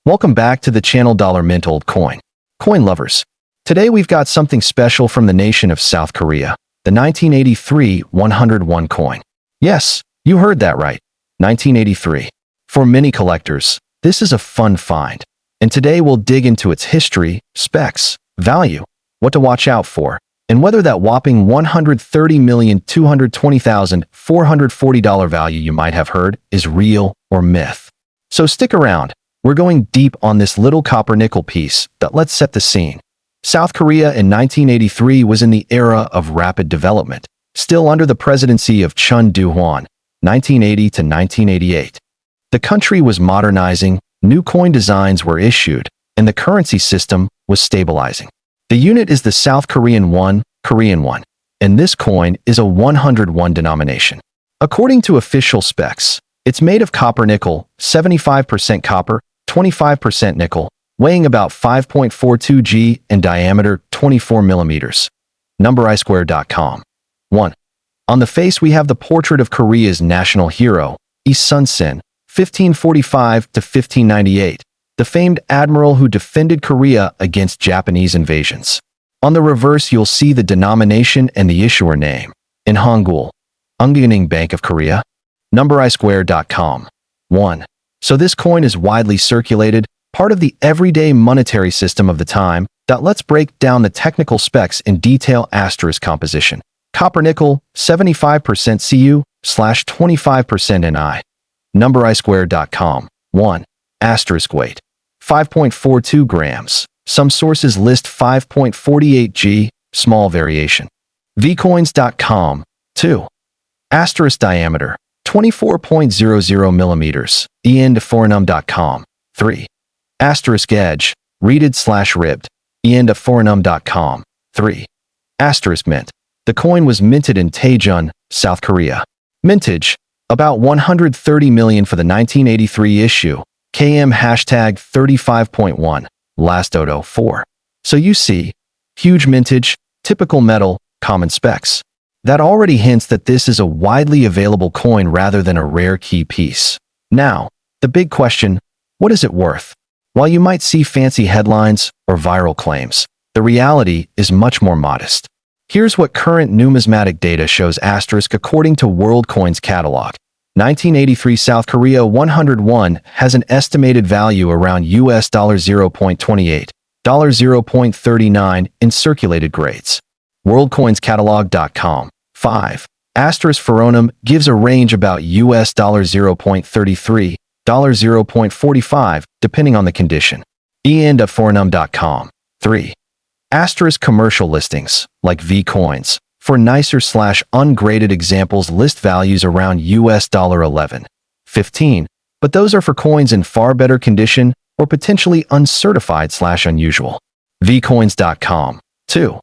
Welcome back to the channel Dollar Mint Old Coin. Coin lovers. Today we've got something special from the nation of South Korea, the 1983 101 coin. Yes, you heard that right, 1983. For many collectors, this is a fun find. And today we'll dig into its history, specs, value, what to watch out for, and whether that whopping $130,220,440 value you might have heard is real or myth. So stick around. We're going deep on this little copper-nickel piece, but let's set the scene. South Korea in 1983 was in the era of rapid development, still under the presidency of Chun Doo-hwan, 1980 to 1988. The country was modernizing, new coin designs were issued, and the currency system was stabilizing. The unit is the South Korean won, and this coin is a 101 denomination. According to official specs, it's made of copper-nickel, 75% copper, 25% nickel, weighing about 5.42 g and diameter 24 millimeters. Numberisquare.com. 1. On the face we have the portrait of Korea's national hero, Yi Sun-Sin, 1545 to 1598, the famed admiral who defended Korea against Japanese invasions. On the reverse you'll see the denomination and the issuer name. In Hangul, Ungyeoning Bank of Korea. Numberisquare.com. 1. So this coin is widely circulated, part of the everyday monetary system of the time. Let's break down the technical specs in detail. Asterisk composition. Copper-nickel, 75% Cu/25% Ni. Numberisquare.com. 1. Asterisk weight. 5.42 grams. Some sources list 5.48 g, small variation. vcoins.com. 2. Asterisk diameter. 24.00 millimeters. enforenum.com. 3. Asterisk edge. Reeded/ribbed. enforenum.com. 3. Asterisk mint. The coin was minted in Daejeon, South Korea. Mintage. About 130 million for the 1983 issue. KM #35.1. Last Dodo 4. So you see, huge mintage, typical metal, common specs. That already hints that this is a widely available coin rather than a rare key piece. Now, the big question, what is it worth? While you might see fancy headlines or viral claims, the reality is much more modest. Here's what current numismatic data shows. Asterisk according to World Coins Catalog. 1983 South Korea 101 has an estimated value around $0.28, $0.39 in circulated grades. WorldCoinsCatalog.com. 5. Asterisk Foronum gives a range about $0.33, $0.45, depending on the condition. enforenum.com. 3. Asterisk commercial listings, like vcoins, for nicer/ungraded examples list values around $11, $15, but those are for coins in far better condition or potentially uncertified/unusual. vcoins.com. 2.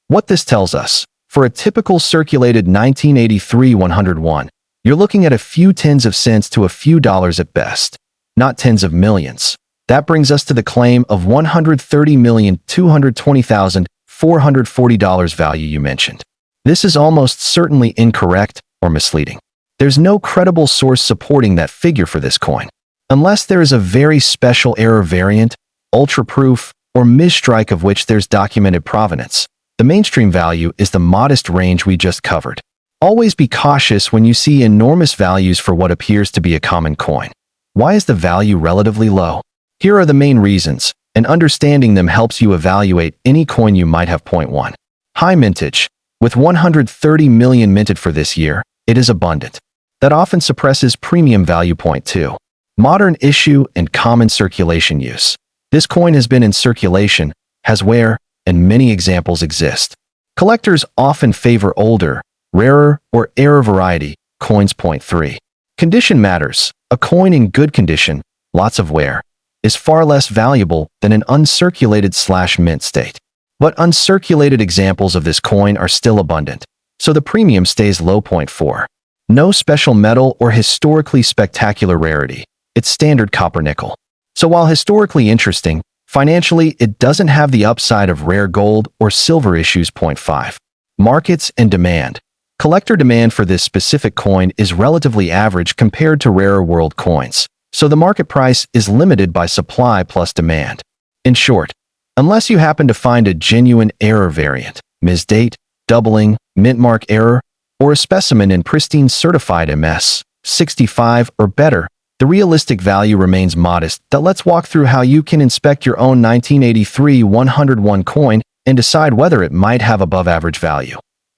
What this tells us, for a typical circulated 1983 101, you're looking at a few tens of cents to a few dollars at best, not tens of millions. That brings us to the claim of $130,220,440 value you mentioned. This is almost certainly incorrect or misleading. There's no credible source supporting that figure for this coin. Unless there is a very special error variant, ultra-proof, or misstrike of which there's documented provenance. The mainstream value is the modest range we just covered. Always be cautious when you see enormous values for what appears to be a common coin. Why is the value relatively low? Here are the main reasons, and understanding them helps you evaluate any coin you might have. 1. High mintage. With 130 million minted for this year, it is abundant. That often suppresses premium value. 2. Modern issue and common circulation use. This coin has been in circulation, has wear, and many examples exist. Collectors often favor older, rarer, or error variety coins. 3. Condition matters. A coin in good condition, lots of wear, is far less valuable than an uncirculated/mint state. But uncirculated examples of this coin are still abundant, so the premium stays low. 4. No special metal or historically spectacular rarity. It's standard copper-nickel. So while historically interesting, financially it doesn't have the upside of rare gold or silver issues. 5. Markets and demand. Collector demand for this specific coin is relatively average compared to rarer world coins. so the market price is limited by supply plus demand. In short, unless you happen to find a genuine error variant, misdate, doubling, mint mark error, or a specimen in pristine certified MS 65 or better, the realistic value remains modest. Let's walk through how you can inspect your own 1983 101 coin and decide whether it might have above average value.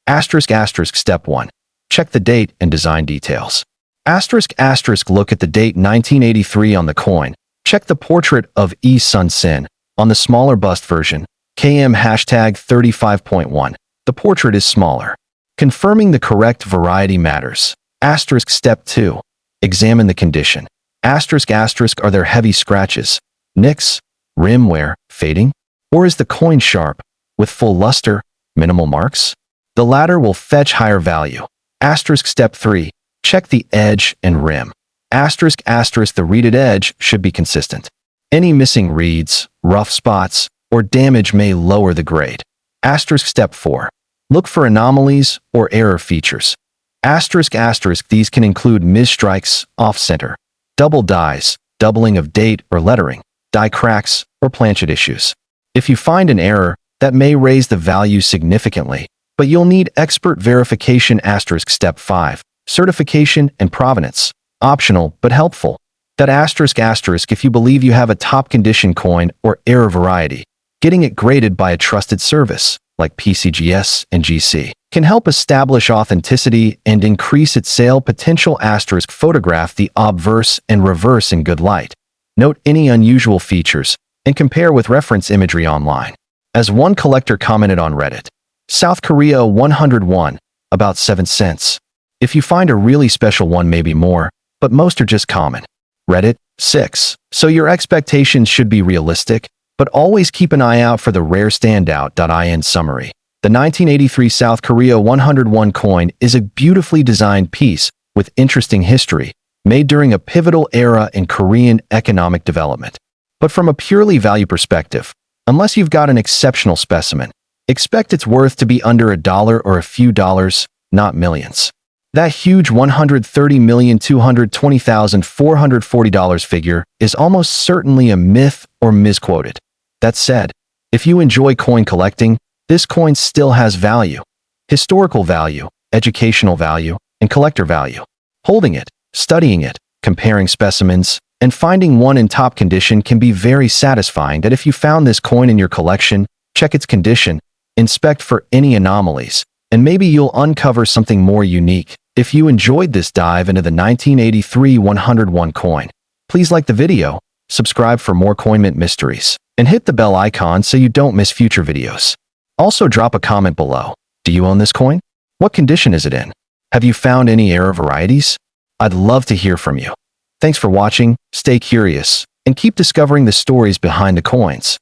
Step 1. Check the date and design details. Look at the date 1983 on the coin. Check the portrait of Yi Sun-Sin. On the smaller bust version, KM #35.1, the portrait is smaller. Confirming the correct variety matters. Step 2. Examine the condition. Are there heavy scratches, nicks, rim wear, fading? Or is the coin sharp, with full luster, minimal marks? The latter will fetch higher value. Step 3. Check the edge and rim. The reeded edge should be consistent. Any missing reeds, rough spots, or damage may lower the grade. Step 4. Look for anomalies or error features. These can include misstrikes, off-center, double dies, doubling of date or lettering, die cracks, or planchet issues. If you find an error, that may raise the value significantly, but you'll need expert verification. Step 5. Certification and provenance. Optional, but helpful. If you believe you have a top condition coin or error variety, getting it graded by a trusted service, like PCGS and GC, can help establish authenticity and increase its sale potential. Photograph the obverse and reverse in good light. Note any unusual features and compare with reference imagery online. As one collector commented on Reddit, South Korea 101, about 7 cents. If you find a really special one, maybe more, but most are just common. Reddit 6. So your expectations should be realistic, but always keep an eye out for the rare standout. In summary, the 1983 South Korea 101 coin is a beautifully designed piece with interesting history, made during a pivotal era in Korean economic development. But from a purely value perspective, unless you've got an exceptional specimen, expect its worth to be under $1 or a few dollars, not millions. That huge $130,220,440 figure is almost certainly a myth or misquoted. That said, if you enjoy coin collecting, this coin still has value. Historical value, educational value, and collector value. Holding it, studying it, comparing specimens, and finding one in top condition can be very satisfying. If you found this coin in your collection, check its condition, inspect for any anomalies, and maybe you'll uncover something more unique. If you enjoyed this dive into the 1983 101 coin, please like the video, subscribe for more coin mint mysteries, and hit the bell icon so you don't miss future videos. Also drop a comment below. Do you own this coin? What condition is it in? Have you found any error varieties? I'd love to hear from you. Thanks for watching, stay curious, and keep discovering the stories behind the coins.